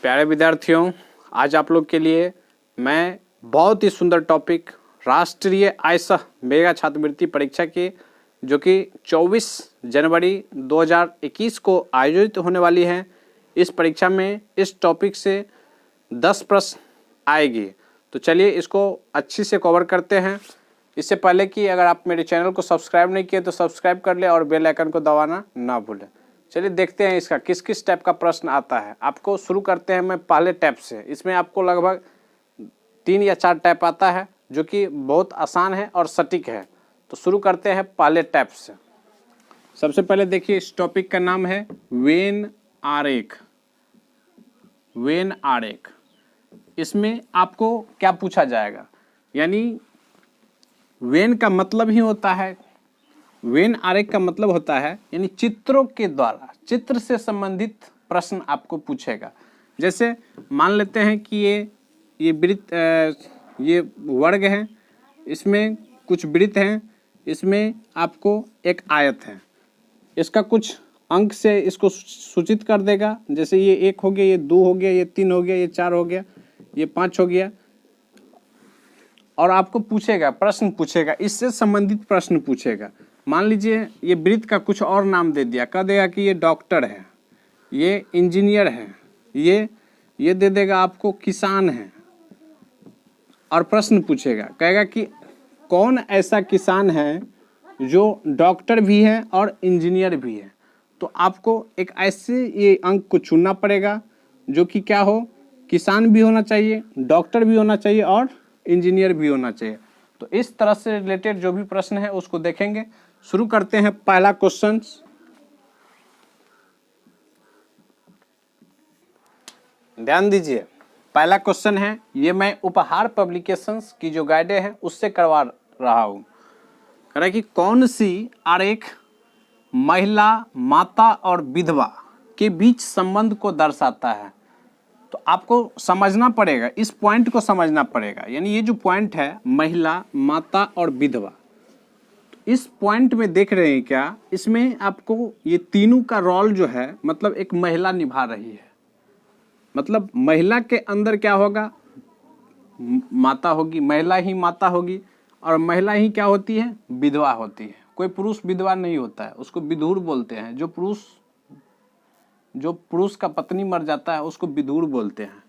प्यारे विद्यार्थियों, आज आप लोग के लिए मैं बहुत ही सुंदर टॉपिक राष्ट्रीय आय सह मेगा छात्रवृत्ति परीक्षा की जो कि 24 जनवरी 2021 को आयोजित होने वाली है। इस परीक्षा में इस टॉपिक से 10 प्रश्न आएगी। तो चलिए इसको अच्छी से कवर करते हैं। इससे पहले कि अगर आप मेरे चैनल को सब्सक्राइब नहीं किए तो सब्सक्राइब कर ले और बेल आइकन को दबाना ना भूलें। चलिए देखते हैं इसका किस किस टाइप का प्रश्न आता है। आपको शुरू करते हैं मैं पहले टाइप से। इसमें आपको लगभग 3 या 4 टाइप आता है जो कि बहुत आसान है और सटीक है। तो शुरू करते हैं पहले टाइप से। सबसे पहले देखिए, इस टॉपिक का नाम है वेन आरेख। वेन आरेख, इसमें आपको क्या पूछा जाएगा, यानी वेन का मतलब ही होता है, वेन आरेख का मतलब होता है यानी चित्रों के द्वारा, चित्र से संबंधित प्रश्न आपको पूछेगा। जैसे मान लेते हैं कि ये वृत्त, ये वर्ग है, इसमें कुछ वृत्त हैं, इसमें आपको एक आयत है, इसका कुछ अंक से इसको सूचित कर देगा। जैसे ये 1 हो गया, ये 2 हो गया, ये 3 हो गया, ये 4 हो गया, ये 5 हो गया, और आपको पूछेगा, प्रश्न पूछेगा, इससे संबंधित प्रश्न पूछेगा। मान लीजिए ये वृत्त का कुछ और नाम दे दिया, कह देगा कि ये डॉक्टर है, ये इंजीनियर है, ये दे देगा आपको किसान है, और प्रश्न पूछेगा, कहेगा कि कौन ऐसा किसान है जो डॉक्टर भी है और इंजीनियर भी है। तो आपको एक ऐसे ये अंक को चुनना पड़ेगा जो कि क्या हो, किसान भी होना चाहिए, डॉक्टर भी होना चाहिए और इंजीनियर भी होना चाहिए। तो इस तरह से रिलेटेड जो भी प्रश्न है उसको देखेंगे। शुरू करते हैं पहला क्वेश्चन। ध्यान दीजिए, पहला क्वेश्चन है, ये मैं उपहार पब्लिकेशंस की जो गाइडें हैं उससे करवा रहा हूं। कह रहा है कि कौन सी आरेख महिला, माता और विधवा के बीच संबंध को दर्शाता है। तो आपको समझना पड़ेगा, इस पॉइंट को समझना पड़ेगा। यानी ये जो पॉइंट है महिला, माता और विधवा, तो इस पॉइंट में देख रहे हैं क्या, इसमें आपको ये तीनों का रोल जो है, मतलब एक महिला निभा रही है। मतलब महिला के अंदर क्या होगा, माता होगी, महिला ही माता होगी, और महिला ही क्या होती है, विधवा होती है। कोई पुरुष विधवा नहीं होता है, उसको विधुर बोलते हैं। जो पुरुष का पत्नी मर जाता है उसको विधुर बोलते हैं।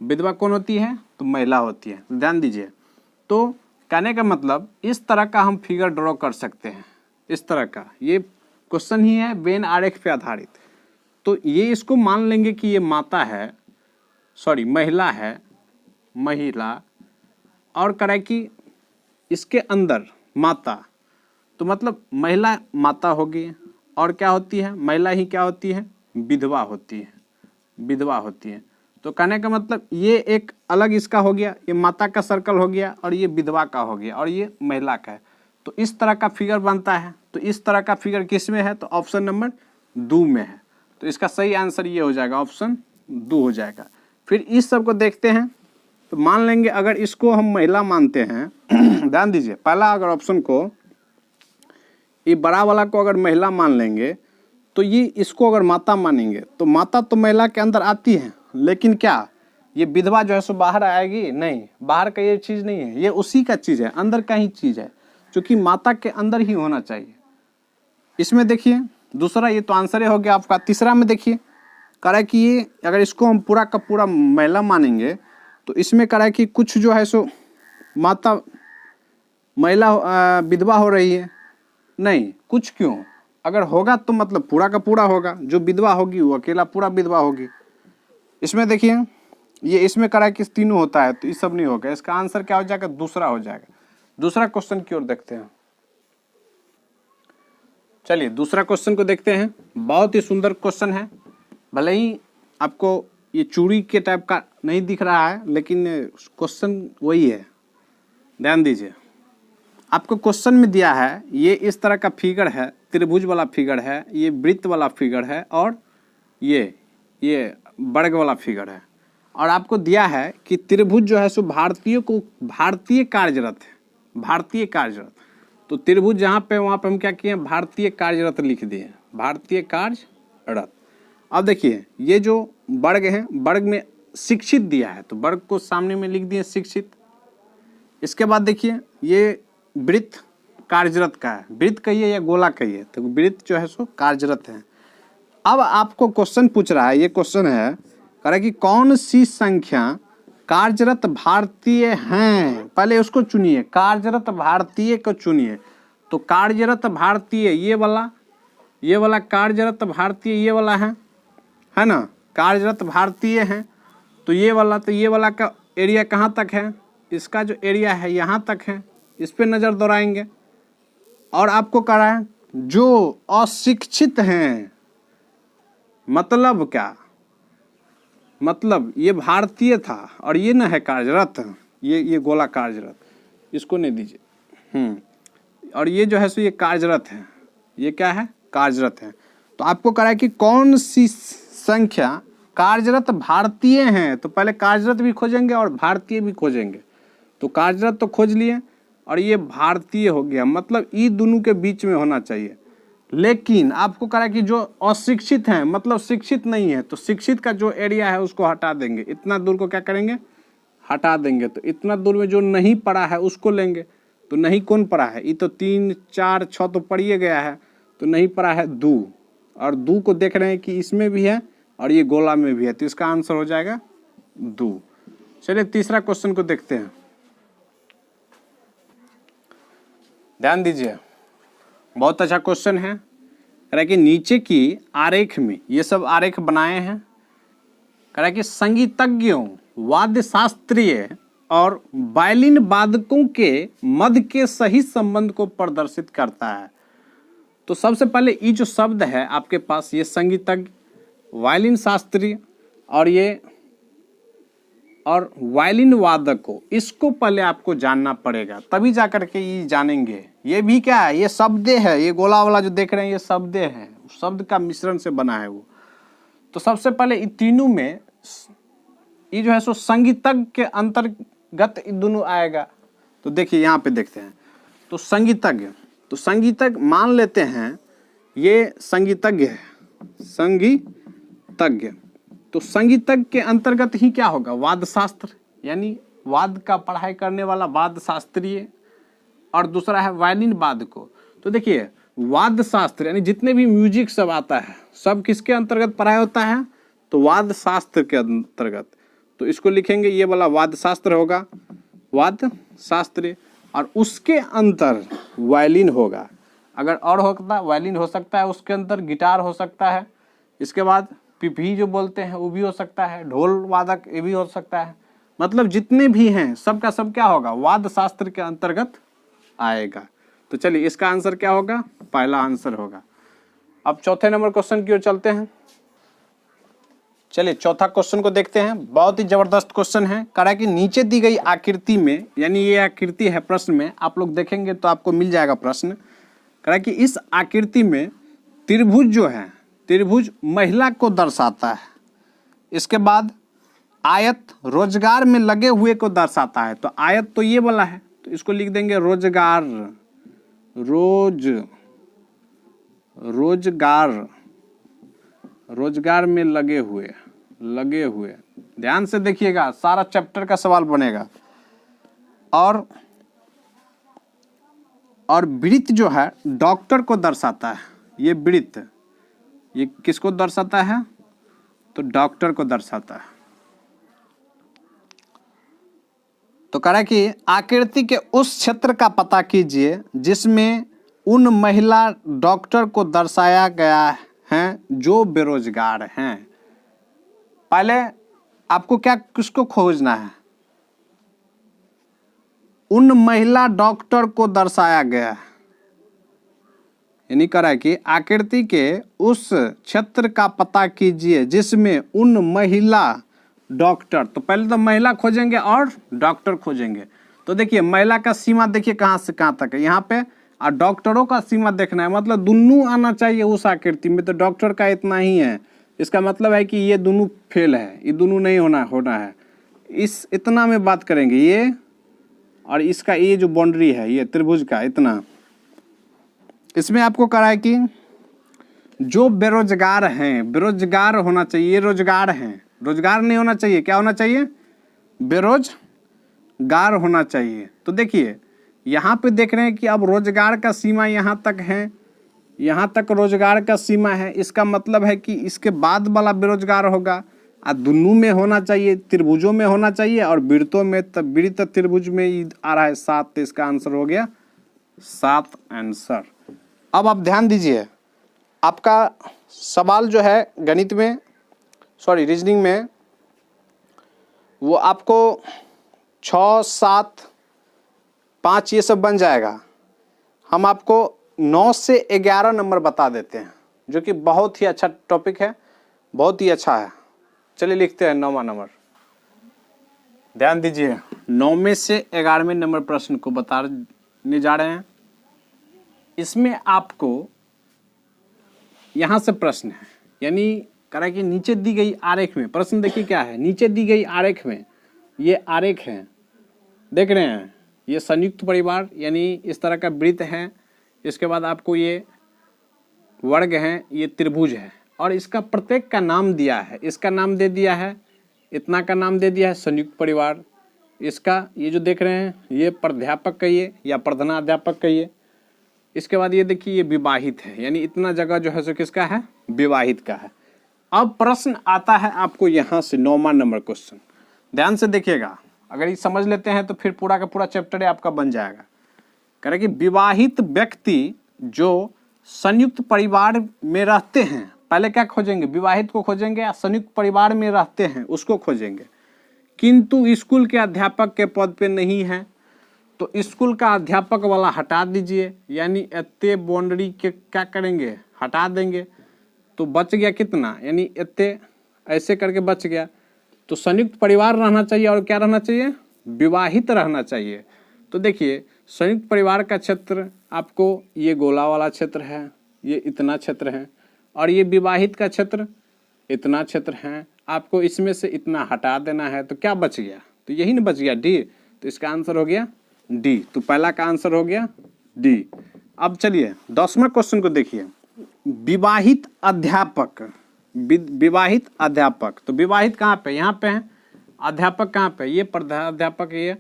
विधवा कौन होती है, तो महिला होती है। ध्यान दीजिए, तो कहने का मतलब इस तरह का हम फिगर ड्रॉ कर सकते हैं, इस तरह का। ये क्वेश्चन ही है वेन आरेख पे आधारित। तो ये इसको मान लेंगे कि ये माता है, सॉरी महिला है, महिला, और करे कि इसके अंदर माता, तो मतलब महिला माता होगी, और क्या होती है, महिला ही क्या होती है, विधवा होती है, विधवा होती है। तो कहने का मतलब ये एक अलग इसका हो गया, ये माता का सर्कल हो गया, और ये विधवा का हो गया, और ये महिला का है। तो इस तरह का फिगर बनता है। तो इस तरह का फिगर किस में है, तो ऑप्शन नंबर 2 में है। तो इसका सही आंसर ये हो जाएगा, ऑप्शन 2 हो जाएगा। फिर इस सब को देखते हैं। तो मान लेंगे अगर इसको हम महिला मानते हैं ध्यान दीजिए, पहला अगर ऑप्शन को, ये बड़ा वाला को अगर महिला मान लेंगे, तो ये इसको अगर माता मानेंगे, तो माता तो महिला के अंदर आती है, लेकिन क्या ये विधवा जो है सो बाहर आएगी, नहीं, बाहर का ये चीज़ नहीं है, ये उसी का चीज़ है, अंदर का ही चीज़ है, क्योंकि माता के अंदर ही होना चाहिए। इसमें देखिए दूसरा, ये तो आंसर हो गया आपका। तीसरा में देखिए, कह रहा है कि ये अगर इसको हम पूरा का पूरा महिला मानेंगे, तो इसमें कह रहा है कि कुछ जो है सो माता, महिला विधवा हो रही है, नहीं, कुछ क्यों, अगर होगा तो मतलब पूरा का पूरा होगा, जो विधवा होगी वो अकेला पूरा विधवा होगी। इसमें देखिए, ये इसमें करा कि तीनों होता है, तो ये सब नहीं होगा। इसका आंसर क्या हो जाएगा, दूसरा हो जाएगा। दूसरा क्वेश्चन की ओर देखते हैं। चलिए दूसरा क्वेश्चन को देखते हैं। बहुत ही सुंदर क्वेश्चन है, भले ही आपको ये चूड़ी के टाइप का नहीं दिख रहा है, लेकिन क्वेश्चन वही है। ध्यान दीजिए, आपको क्वेश्चन में दिया है, ये इस तरह का फिगर है, त्रिभुज वाला फिगर है, ये वृत्त वाला फिगर है, और ये वर्ग वाला फिगर है। और आपको दिया है कि त्रिभुज जो है सो भारतीय कार्यरत है, भारतीय कार्यरत। तो त्रिभुज जहाँ पे, वहाँ पे हम क्या किए, भारतीय कार्यरत लिख दिए, भारतीय कार्यरत। अब देखिए ये जो वर्ग है, वर्ग में शिक्षित दिया है तो वर्ग को सामने में लिख दिए शिक्षित। इसके बाद देखिए ये वृत्त कार्यरत का है, वृत्त कहिए या गोला कहिए, तो वृत्त जो है सो कार्यरत है। अब आपको क्वेश्चन पूछ रहा है, ये क्वेश्चन है कह रहा है कि कौन सी संख्या कार्यरत भारतीय हैं, पहले उसको चुनिए, कार्यरत भारतीय को चुनिए। तो कार्यरत भारतीय ये वाला कार्यरत भारतीय ये वाला है ना, कार्यरत भारतीय हैं। तो ये वाला का एरिया कहाँ तक है, इसका जो एरिया है यहाँ तक है, इस पे नज़र दौड़ाएंगे। और आपको कह रहा है जो अशिक्षित हैं, मतलब क्या, मतलब ये भारतीय था और ये न है कार्यरत, ये गोला कार्यरत, इसको नहीं दीजिए। और ये जो है सो ये कार्यरत है, ये क्या है, कार्यरत है। तो आपको कह रहा है कि कौन सी संख्या कार्यरत भारतीय हैं, तो पहले कार्यरत भी खोजेंगे और भारतीय भी खोजेंगे। तो कार्यरत तो खोज लिए और ये भारतीय हो गया, मतलब ये दोनों के बीच में होना चाहिए। लेकिन आपको कह रहा है कि जो अशिक्षित हैं, मतलब शिक्षित नहीं है, तो शिक्षित का जो एरिया है उसको हटा देंगे, इतना दूर को क्या करेंगे, हटा देंगे। तो इतना दूर में जो नहीं पड़ा है उसको लेंगे। तो नहीं कौन पड़ा है, ये तो 3 4 6 तो पढ़िए गया है, तो नहीं पड़ा है 2, और 2 को देख रहे हैं कि इसमें भी है और ये गोला में भी है, तो इसका आंसर हो जाएगा 2। चलिए तीसरा क्वेश्चन को देखते हैं, ध्यान दीजिए, बहुत अच्छा क्वेश्चन है। कह रहा है कि नीचे की आरेख में, ये सब आरेख बनाए हैं, कह रहा है कि संगीतज्ञों, वाद्य शास्त्रीय और वायलिन वादकों के मध्य के सही संबंध को प्रदर्शित करता है। तो सबसे पहले ये जो शब्द है आपके पास, ये संगीतज्ञ, वायलिन शास्त्रीय और वायलिन वादकों, इसको पहले आपको जानना पड़ेगा, तभी जाकर के ये जानेंगे। ये भी क्या है, ये शब्द है, ये गोला वाला जो देख रहे हैं ये शब्द है, शब्द का मिश्रण से बना है वो। तो सबसे पहले इन तीनों में ये जो है सो संगीतज्ञ के अंतर्गत दोनों आएगा। तो देखिए यहाँ पे देखते हैं, तो संगीतज्ञ मान लेते हैं ये संगीतज्ञ है, संगीतज्ञ। तो संगीतज्ञ के अंतर्गत ही क्या होगा, वाद्य शास्त्र, यानी वाद्य का पढ़ाई करने वाला वाद्य शास्त्रीय, और दूसरा है वायलिन वादकों। तो देखिए वाद्य शास्त्र यानी जितने भी म्यूजिक सब आता है, सब किसके अंतर्गत पढ़ाई होता है, तो वाद्य शास्त्र के अंतर्गत। तो इसको लिखेंगे, ये वाला वाद्य शास्त्र होगा, वाद्य शास्त्र, और उसके अंतर वायलिन होगा। अगर और होता वायलिन हो सकता है, उसके अंदर गिटार हो सकता है, इसके बाद पिपही जो बोलते हैं वो भी हो सकता है, ढोल वादक ये भी हो सकता है। मतलब जितने भी हैं सबका सब क्या होगा, वाद्य शास्त्र के अंतर्गत आएगा। तो चलिए इसका आंसर क्या होगा, पहला आंसर होगा। अब चौथे नंबर क्वेश्चन की ओर चलते हैं। चलिए चौथा क्वेश्चन को देखते हैं, बहुत ही जबरदस्त क्वेश्चन है। कह रहा है कि नीचे दी गई आकृति में, यानी ये आकृति है प्रश्न में, आप लोग देखेंगे तो आपको मिल जाएगा प्रश्न। कह रहा है कि इस आकृति में त्रिभुज जो है, त्रिभुज महिला को दर्शाता है। इसके बाद आयत रोजगार में लगे हुए को दर्शाता है। तो आयत तो ये वाला है, तो इसको लिख देंगे रोजगार, रोजगार में लगे हुए। ध्यान से देखिएगा, सारा चैप्टर का सवाल बनेगा। और वृत्त जो है डॉक्टर को दर्शाता है। ये वृत्त ये किसको दर्शाता है, तो डॉक्टर को दर्शाता है। तो कह रहा है कि आकृति के उस क्षेत्र का पता कीजिए जिसमें उन महिला डॉक्टर को दर्शाया गया है जो बेरोजगार हैं। पहले आपको क्या किसको खोजना है, उन महिला डॉक्टर को दर्शाया गया है। यानी कह रहा है कि आकृति के उस क्षेत्र का पता कीजिए जिसमें उन महिला डॉक्टर, तो पहले तो महिला खोजेंगे और डॉक्टर खोजेंगे। तो देखिए महिला का सीमा देखिए कहाँ से कहाँ तक है यहाँ पे, और डॉक्टरों का सीमा देखना है, मतलब दोनों आना चाहिए उस आकृति में। तो डॉक्टर का इतना ही है, इसका मतलब है कि ये दोनों फेल है, ये दोनों नहीं होना है। इस इतना में बात करेंगे, ये और इसका ये जो बाउंड्री है ये त्रिभुज का इतना, इसमें आपको कह रहा है कि जो बेरोजगार हैं, बेरोजगार होना चाहिए, ये रोजगार हैं, रोजगार नहीं होना चाहिए, क्या होना चाहिए, बेरोजगार होना चाहिए। तो देखिए यहाँ पे देख रहे हैं कि अब रोजगार का सीमा यहाँ तक है, यहाँ तक रोजगार का सीमा है, इसका मतलब है कि इसके बाद वाला बेरोजगार होगा। दोनों में होना चाहिए, त्रिभुजों में होना चाहिए और वृत्तों में, तब वृत्त त्रिभुज में ही आ रहा है 7, तो इसका आंसर हो गया 7 आंसर। अब आप ध्यान दीजिए, आपका सवाल जो है गणित में, सॉरी रीजनिंग में, वो आपको 6, 7, 5 ये सब बन जाएगा। हम आपको 9 से 11 नंबर बता देते हैं, जो कि बहुत ही अच्छा टॉपिक है, बहुत ही अच्छा है। चलिए लिखते हैं 9वां नंबर। ध्यान दीजिए, 9वें से 11वें नंबर प्रश्न को बताने जा रहे हैं। इसमें आपको यहाँ से प्रश्न है, यानी करा कि नीचे दी गई आरेख में प्रश्न देखिए क्या है। नीचे दी गई आरेख में, ये आरेख है, देख रहे हैं, ये संयुक्त परिवार यानी इस तरह का वृत्त है। इसके बाद आपको ये वर्ग है, ये त्रिभुज है, और इसका प्रत्येक का नाम दिया है। इसका नाम दे दिया है, इतना का नाम दे दिया है संयुक्त परिवार। इसका ये जो देख रहे हैं, ये प्राध्यापक कहिए या प्रधानाध्यापक कहिए। इसके बाद ये देखिए, ये विवाहित है, यानी इतना जगह जो है सो किसका है, विवाहित का है। अब प्रश्न आता है आपको यहाँ से 9वां नंबर क्वेश्चन। ध्यान से देखिएगा, अगर ये समझ लेते हैं तो फिर पूरा का पूरा चैप्टर आपका बन जाएगा। कह रहे कि विवाहित व्यक्ति जो संयुक्त परिवार में रहते हैं, पहले क्या खोजेंगे, विवाहित को खोजेंगे या संयुक्त परिवार में रहते हैं उसको खोजेंगे, किंतु स्कूल के अध्यापक के पद पे नहीं है, तो स्कूल का अध्यापक वाला हटा दीजिए, यानी इतने बाउंड्री के क्या करेंगे, हटा देंगे, तो बच गया कितना, यानी इतने ऐसे करके बच गया। तो संयुक्त परिवार रहना चाहिए और क्या रहना चाहिए, विवाहित रहना चाहिए। तो देखिए संयुक्त परिवार का क्षेत्र आपको ये गोला वाला क्षेत्र है, ये इतना क्षेत्र है, और ये विवाहित का क्षेत्र इतना क्षेत्र है। आपको इसमें से इतना हटा देना है, तो क्या बच गया, तो यही ना बच गया, डी। तो इसका आंसर हो गया डी। तो पहला का आंसर हो गया डी। अब चलिए 10वां क्वेश्चन को देखिए, विवाहित अध्यापक, विवाहित अध्यापक। तो विवाहित कहाँ पे, यहाँ पे है, अध्यापक कहाँ पे, ये प्रधानाध्यापक, ये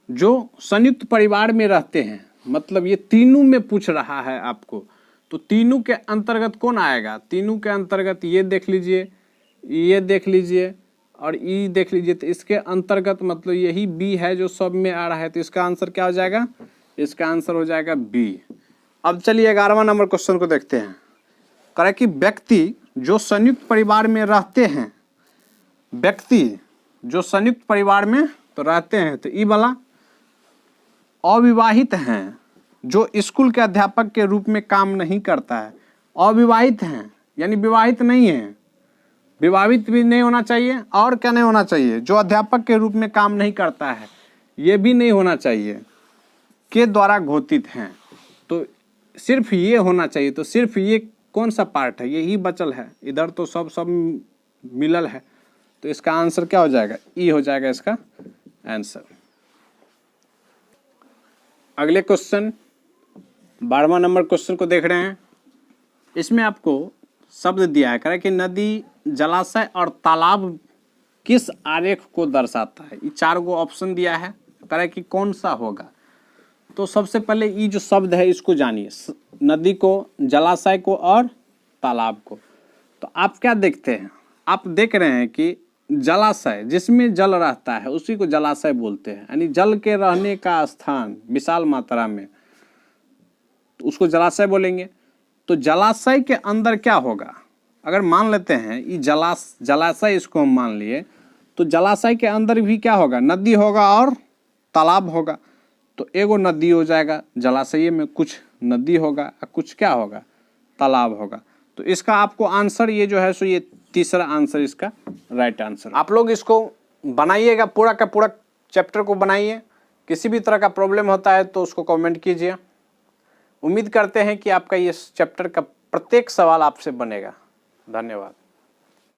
जो संयुक्त परिवार में रहते हैं, मतलब ये तीनों में पूछ रहा है आपको। तो तीनों के अंतर्गत कौन आएगा, तीनों के अंतर्गत ये देख लीजिए, ये देख लीजिए और ई देख लीजिए। तो इसके अंतर्गत मतलब यही बी है जो सब में आ रहा है, तो इसका आंसर क्या हो जाएगा, इसका आंसर हो जाएगा बी। अब चलिए 11वां नंबर क्वेश्चन को देखते हैं। कह रहा कि व्यक्ति जो संयुक्त परिवार में रहते हैं, व्यक्ति जो संयुक्त परिवार में तो रहते हैं, तो ई वाला अविवाहित हैं, जो स्कूल के अध्यापक के रूप में काम नहीं करता है। अविवाहित हैं यानी विवाहित नहीं है, विवाहित भी नहीं होना चाहिए, और क्या नहीं होना चाहिए, जो अध्यापक के रूप में काम नहीं करता है ये भी नहीं होना चाहिए, के द्वारा घोषित हैं। तो सिर्फ ये होना चाहिए। तो सिर्फ ये कौन सा पार्ट है, यही बचल है, इधर तो सब मिलल है। तो इसका आंसर क्या हो जाएगा, ई हो जाएगा इसका आंसर। अगले क्वेश्चन 12वां नंबर क्वेश्चन को देख रहे हैं। इसमें आपको शब्द दिया है, कह रहा है कि नदी, जलाशय और तालाब किस आरेख को दर्शाता है। ये 4 गो ऑप्शन दिया है, कह रहा है कि कौन सा होगा। तो सबसे पहले ये जो शब्द है इसको जानिए, नदी को, जलाशय को और तालाब को। तो आप क्या देखते हैं, आप देख रहे हैं कि जलाशय, जिसमें जल रहता है उसी को जलाशय बोलते हैं, यानी जल के रहने का स्थान विशाल मात्रा में, तो उसको जलाशय बोलेंगे। तो जलाशय के अंदर क्या होगा, अगर मान लेते हैं ये जलाशय इसको हम मान लिए, तो जलाशय के अंदर भी क्या होगा, नदी होगा और तालाब होगा। तो एगो नदी हो जाएगा, जलाशय में कुछ नदी होगा, कुछ क्या होगा, तालाब होगा। तो इसका आपको आंसर ये जो है सो ये तीसरा आंसर इसका राइट आंसर। आप लोग इसको बनाइएगा, पूरा का पूरा चैप्टर को बनाइए। किसी भी तरह का प्रॉब्लम होता है तो उसको कमेंट कीजिए। उम्मीद करते हैं कि आपका ये चैप्टर का प्रत्येक सवाल आपसे बनेगा। धन्यवाद।